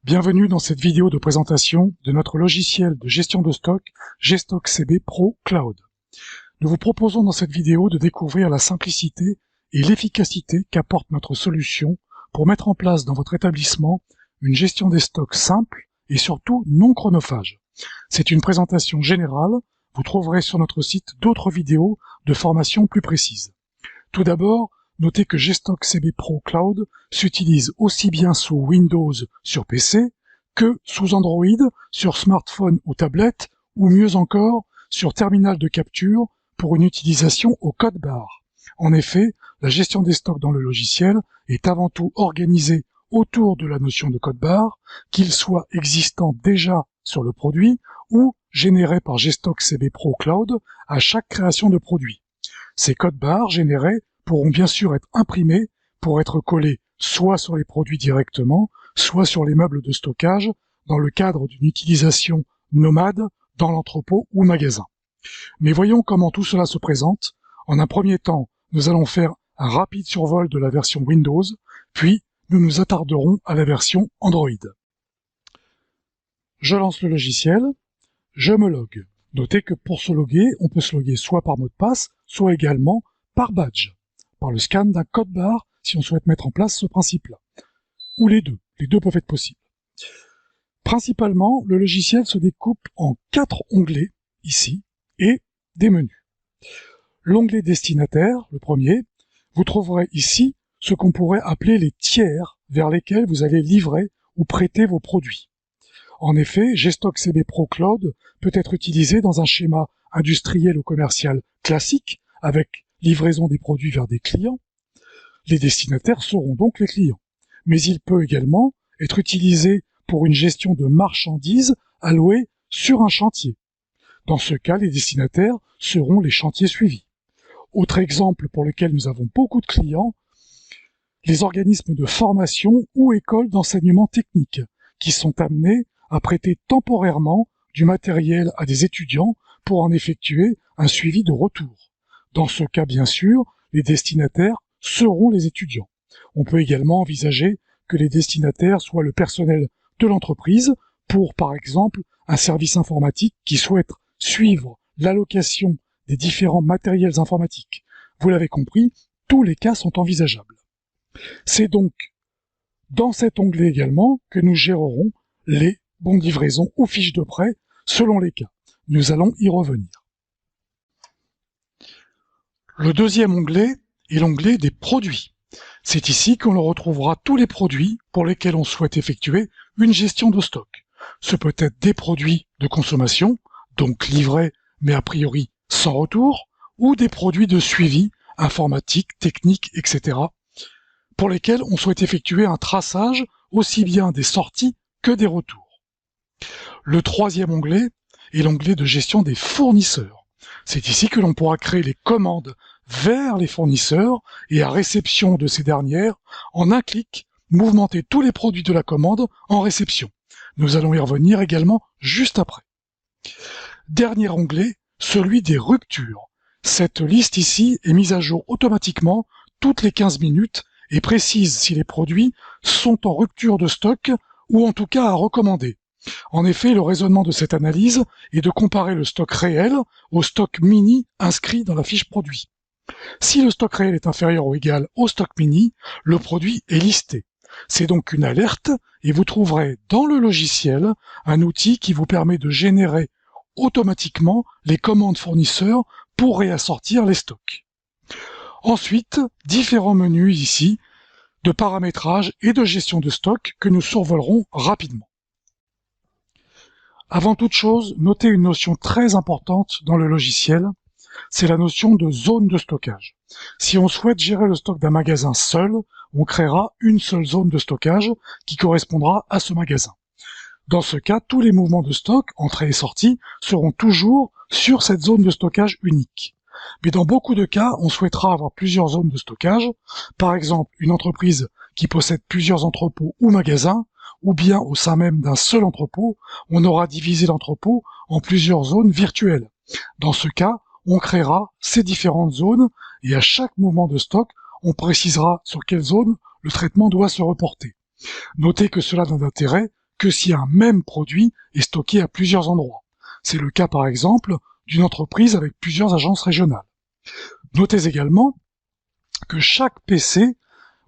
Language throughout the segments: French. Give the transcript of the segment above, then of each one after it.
Bienvenue dans cette vidéo de présentation de notre logiciel de gestion de stock GStock CB Pro Cloud. Nous vous proposons dans cette vidéo de découvrir la simplicité et l'efficacité qu'apporte notre solution pour mettre en place dans votre établissement une gestion des stocks simple et surtout non chronophage. C'est une présentation générale, vous trouverez sur notre site d'autres vidéos de formation plus précises. Tout d'abord, notez que GStock CB Pro Cloud s'utilise aussi bien sous Windows sur PC que sous Android, sur smartphone ou tablette, ou mieux encore, sur terminal de capture pour une utilisation au code barre. En effet, la gestion des stocks dans le logiciel est avant tout organisée autour de la notion de code barre, qu'il soit existant déjà sur le produit ou généré par GStock CB Pro Cloud à chaque création de produit. Ces codes barres générés pourront bien sûr être imprimés pour être collés soit sur les produits directement, soit sur les meubles de stockage dans le cadre d'une utilisation nomade dans l'entrepôt ou magasin. Mais voyons comment tout cela se présente. En un premier temps, nous allons faire un rapide survol de la version Windows, puis nous nous attarderons à la version Android. Je lance le logiciel, je me log. Notez que pour se loguer, on peut se loguer soit par mot de passe, soit également par badge, par le scan d'un code barre si on souhaite mettre en place ce principe-là. Ou les deux peuvent être possibles. Principalement, le logiciel se découpe en 4 onglets, ici, et des menus. L'onglet destinataire, le premier, vous trouverez ici ce qu'on pourrait appeler les tiers vers lesquels vous allez livrer ou prêter vos produits. En effet, GStock CB Pro Cloud peut être utilisé dans un schéma industriel ou commercial classique, avec livraison des produits vers des clients. Les destinataires seront donc les clients. Mais il peut également être utilisé pour une gestion de marchandises allouées sur un chantier. Dans ce cas, les destinataires seront les chantiers suivis. Autre exemple pour lequel nous avons beaucoup de clients, les organismes de formation ou écoles d'enseignement technique qui sont amenés à prêter temporairement du matériel à des étudiants pour en effectuer un suivi de retour. Dans ce cas, bien sûr, les destinataires seront les étudiants. On peut également envisager que les destinataires soient le personnel de l'entreprise pour, par exemple, un service informatique qui souhaite suivre l'allocation des différents matériels informatiques. Vous l'avez compris, tous les cas sont envisageables. C'est donc dans cet onglet également que nous gérerons les bons de livraison ou fiches de prêt selon les cas. Nous allons y revenir. Le deuxième onglet est l'onglet des produits. C'est ici qu'on retrouvera tous les produits pour lesquels on souhaite effectuer une gestion de stock. Ce peut être des produits de consommation, donc livrés mais a priori sans retour, ou des produits de suivi informatique, technique, etc., pour lesquels on souhaite effectuer un traçage aussi bien des sorties que des retours. Le troisième onglet est l'onglet de gestion des fournisseurs. C'est ici que l'on pourra créer les commandes vers les fournisseurs et à réception de ces dernières, en un clic, mouvementer tous les produits de la commande en réception. Nous allons y revenir également juste après. Dernier onglet, celui des ruptures. Cette liste ici est mise à jour automatiquement toutes les 15 minutes et précise si les produits sont en rupture de stock ou en tout cas à recommander. En effet, le raisonnement de cette analyse est de comparer le stock réel au stock mini inscrit dans la fiche produit. Si le stock réel est inférieur ou égal au stock mini, le produit est listé. C'est donc une alerte et vous trouverez dans le logiciel un outil qui vous permet de générer automatiquement les commandes fournisseurs pour réassortir les stocks. Ensuite, différents menus ici de paramétrage et de gestion de stock que nous survolerons rapidement. Avant toute chose, notez une notion très importante dans le logiciel, c'est la notion de zone de stockage. Si on souhaite gérer le stock d'un magasin seul, on créera une seule zone de stockage qui correspondra à ce magasin. Dans ce cas, tous les mouvements de stock, entrée et sortie, seront toujours sur cette zone de stockage unique. Mais dans beaucoup de cas, on souhaitera avoir plusieurs zones de stockage, par exemple une entreprise qui possède plusieurs entrepôts ou magasins, ou bien au sein même d'un seul entrepôt, on aura divisé l'entrepôt en plusieurs zones virtuelles. Dans ce cas, on créera ces différentes zones et à chaque mouvement de stock, on précisera sur quelle zone le traitement doit se reporter. Notez que cela n'a d'intérêt que si un même produit est stocké à plusieurs endroits. C'est le cas par exemple d'une entreprise avec plusieurs agences régionales. Notez également que chaque PC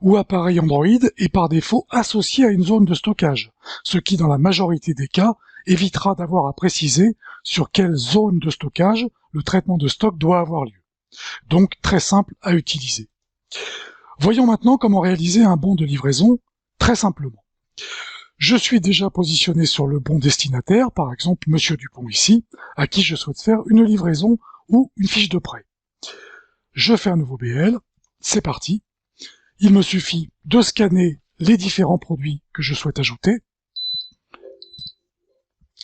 ou appareil Android est par défaut associé à une zone de stockage, ce qui dans la majorité des cas évitera d'avoir à préciser sur quelle zone de stockage le traitement de stock doit avoir lieu. Donc très simple à utiliser. Voyons maintenant comment réaliser un bon de livraison très simplement. Je suis déjà positionné sur le bon destinataire, par exemple Monsieur Dupont ici, à qui je souhaite faire une livraison ou une fiche de prêt. Je fais un nouveau BL, c'est parti. Il me suffit de scanner les différents produits que je souhaite ajouter.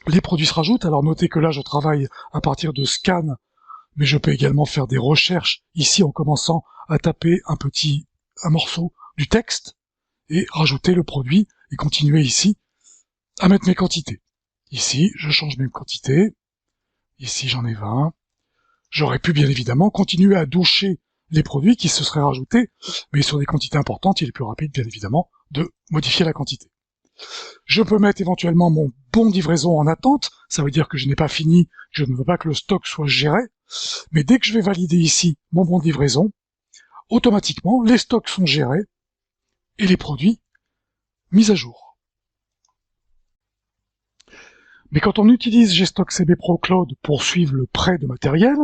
Les produits se rajoutent, alors notez que là je travaille à partir de scan, mais je peux également faire des recherches ici en commençant à taper un morceau du texte et rajouter le produit et continuer ici à mettre mes quantités. Ici, je change mes quantités. Ici, j'en ai 20. J'aurais pu bien évidemment continuer à doucher les produits qui se seraient rajoutés, mais sur des quantités importantes, il est plus rapide, bien évidemment, de modifier la quantité. Je peux mettre éventuellement mon bon de livraison en attente, ça veut dire que je n'ai pas fini, je ne veux pas que le stock soit géré, mais dès que je vais valider ici mon bon de livraison, automatiquement, les stocks sont gérés et les produits mis à jour. Mais quand on utilise GStock CB Pro Cloud pour suivre le prêt de matériel,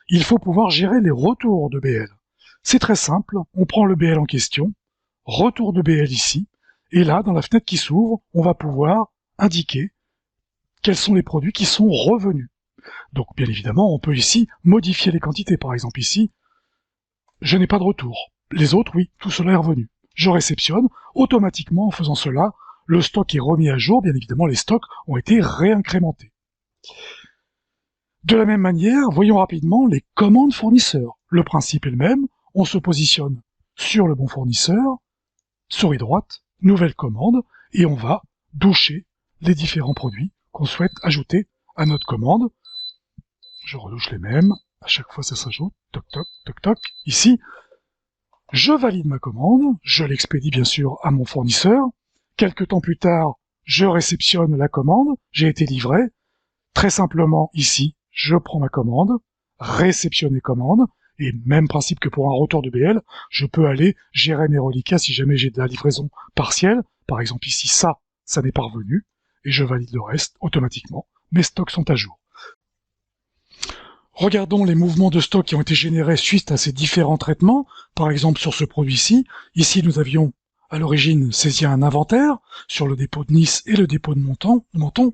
il faut pouvoir gérer les retours de BL. C'est très simple, on prend le BL en question, retour de BL ici, et là, dans la fenêtre qui s'ouvre, on va pouvoir indiquer quels sont les produits qui sont revenus. Donc, bien évidemment, on peut ici modifier les quantités. Par exemple, ici, je n'ai pas de retour. Les autres, oui, tout cela est revenu. Je réceptionne, automatiquement, en faisant cela, le stock est remis à jour, bien évidemment, les stocks ont été réincrémentés. De la même manière, voyons rapidement les commandes fournisseurs. Le principe est le même, on se positionne sur le bon fournisseur, souris droite, nouvelle commande, et on va doucher les différents produits qu'on souhaite ajouter à notre commande. Je redouche les mêmes, à chaque fois ça s'ajoute, toc toc, toc toc, ici. Je valide ma commande, je l'expédie bien sûr à mon fournisseur. Quelques temps plus tard, je réceptionne la commande, j'ai été livré. Très simplement, ici, je prends ma commande, réceptionner commande, et même principe que pour un retour de BL, je peux aller gérer mes reliquats si jamais j'ai de la livraison partielle. Par exemple ici, ça n'est pas revenu, et je valide le reste automatiquement. Mes stocks sont à jour. Regardons les mouvements de stock qui ont été générés suite à ces différents traitements. Par exemple sur ce produit-ci, ici nous avions à l'origine saisi un inventaire sur le dépôt de Nice et le dépôt de Menton.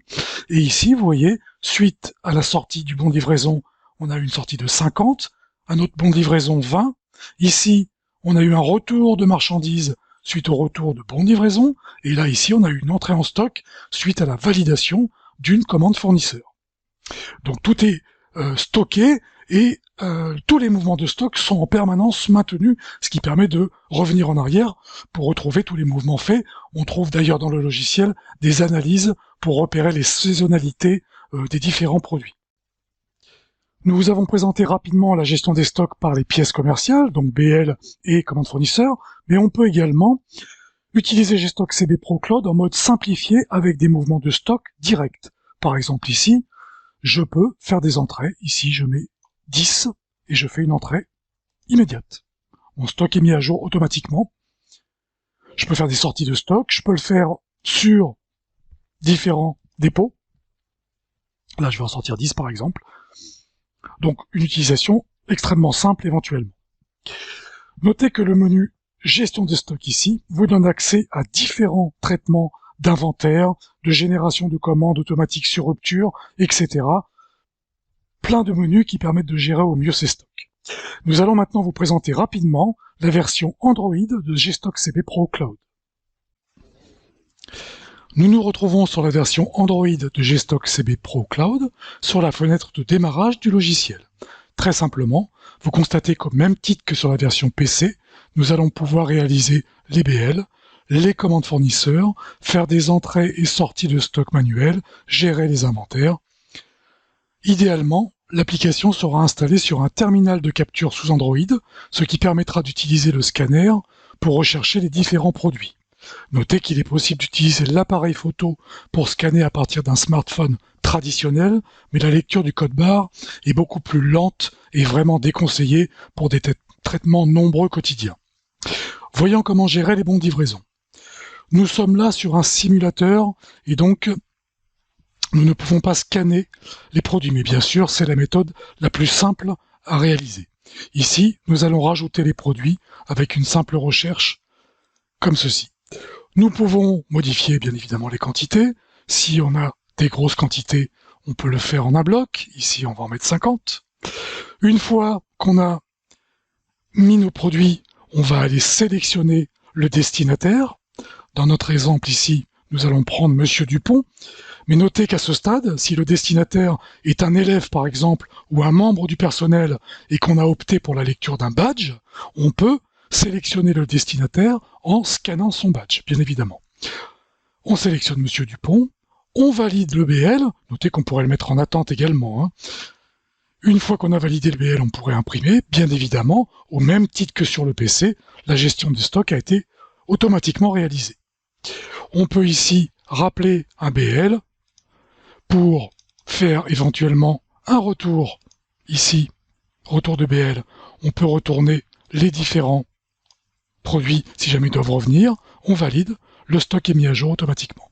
Et ici, vous voyez, suite à la sortie du bon de livraison, on a eu une sortie de 50, un autre bon de livraison 20. Ici, on a eu un retour de marchandises suite au retour de bon de livraison. Et là, ici, on a eu une entrée en stock suite à la validation d'une commande fournisseur. Donc tout est stocké et tous les mouvements de stock sont en permanence maintenus, ce qui permet de revenir en arrière pour retrouver tous les mouvements faits. On trouve d'ailleurs dans le logiciel des analyses pour repérer les saisonnalités des différents produits. Nous vous avons présenté rapidement la gestion des stocks par les pièces commerciales, donc BL et commande fournisseur, mais on peut également utiliser GStock CB Pro Cloud en mode simplifié avec des mouvements de stock directs. Par exemple ici, je peux faire des entrées. Ici, je mets 10 et je fais une entrée immédiate. Mon stock est mis à jour automatiquement. Je peux faire des sorties de stock. Je peux le faire sur différents dépôts. Là, je vais en sortir 10 par exemple. Donc, une utilisation extrêmement simple éventuellement. Notez que le menu Gestion de stock ici vous donne accès à différents traitements d'inventaire, de génération de commandes automatiques sur rupture, etc. Plein de menus qui permettent de gérer au mieux ces stocks. Nous allons maintenant vous présenter rapidement la version Android de GStock CB Pro Cloud. Nous nous retrouvons sur la version Android de GStock CB Pro Cloud sur la fenêtre de démarrage du logiciel. Très simplement, vous constatez qu'au même titre que sur la version PC, nous allons pouvoir réaliser les BL, les commandes fournisseurs, faire des entrées et sorties de stock manuels, gérer les inventaires. Idéalement, l'application sera installée sur un terminal de capture sous Android, ce qui permettra d'utiliser le scanner pour rechercher les différents produits. Notez qu'il est possible d'utiliser l'appareil photo pour scanner à partir d'un smartphone traditionnel, mais la lecture du code barre est beaucoup plus lente et vraiment déconseillée pour des traitements nombreux quotidiens. Voyons comment gérer les bons de livraison. Nous sommes là sur un simulateur et donc nous ne pouvons pas scanner les produits, mais bien sûr c'est la méthode la plus simple à réaliser. Ici, nous allons rajouter les produits avec une simple recherche comme ceci. Nous pouvons modifier bien évidemment les quantités. Si on a des grosses quantités, on peut le faire en un bloc. Ici, on va en mettre 50. Une fois qu'on a mis nos produits, on va aller sélectionner le destinataire. Dans notre exemple ici, nous allons prendre Monsieur Dupont. Mais notez qu'à ce stade, si le destinataire est un élève par exemple, ou un membre du personnel, et qu'on a opté pour la lecture d'un badge, on peut sélectionner le destinataire en scannant son badge, bien évidemment. On sélectionne Monsieur Dupont, on valide le BL, notez qu'on pourrait le mettre en attente également. Une fois qu'on a validé le BL, on pourrait imprimer, bien évidemment, au même titre que sur le PC, la gestion du stock a été automatiquement réalisée. On peut ici rappeler un BL pour faire éventuellement un retour. Ici, retour de BL, on peut retourner les différents produits si jamais ils doivent revenir. On valide, le stock est mis à jour automatiquement.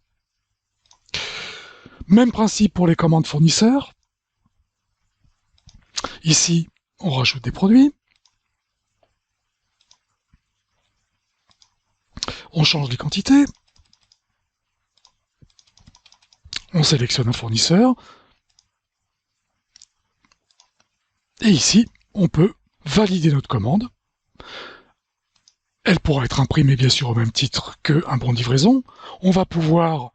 Même principe pour les commandes fournisseurs. Ici, on rajoute des produits. On change les quantités. On sélectionne un fournisseur. Et ici, on peut valider notre commande. Elle pourra être imprimée bien sûr au même titre qu'un bon de livraison. On va pouvoir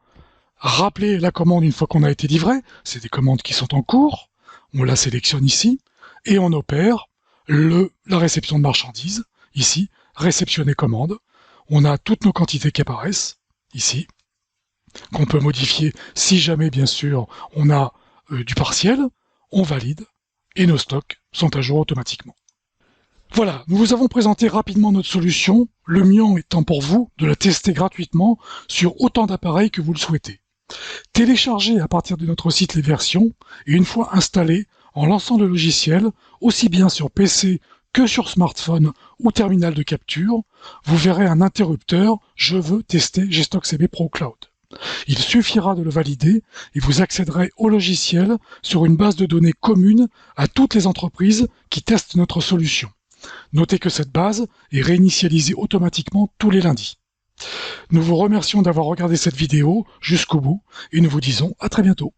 rappeler la commande une fois qu'on a été livré. C'est des commandes qui sont en cours. On la sélectionne ici. Et on opère la réception de marchandises. Ici, réceptionner commande. On a toutes nos quantités qui apparaissent ici, qu'on peut modifier si jamais, bien sûr, on a du partiel, on valide, et nos stocks sont à jour automatiquement. Voilà, nous vous avons présenté rapidement notre solution, le mieux étant pour vous de la tester gratuitement sur autant d'appareils que vous le souhaitez. Téléchargez à partir de notre site les versions, et une fois installées, en lançant le logiciel, aussi bien sur PC que sur smartphone ou terminal de capture, vous verrez un interrupteur « Je veux tester GStockCB Pro Cloud ». Il suffira de le valider et vous accéderez au logiciel sur une base de données commune à toutes les entreprises qui testent notre solution. Notez que cette base est réinitialisée automatiquement tous les lundis. Nous vous remercions d'avoir regardé cette vidéo jusqu'au bout et nous vous disons à très bientôt.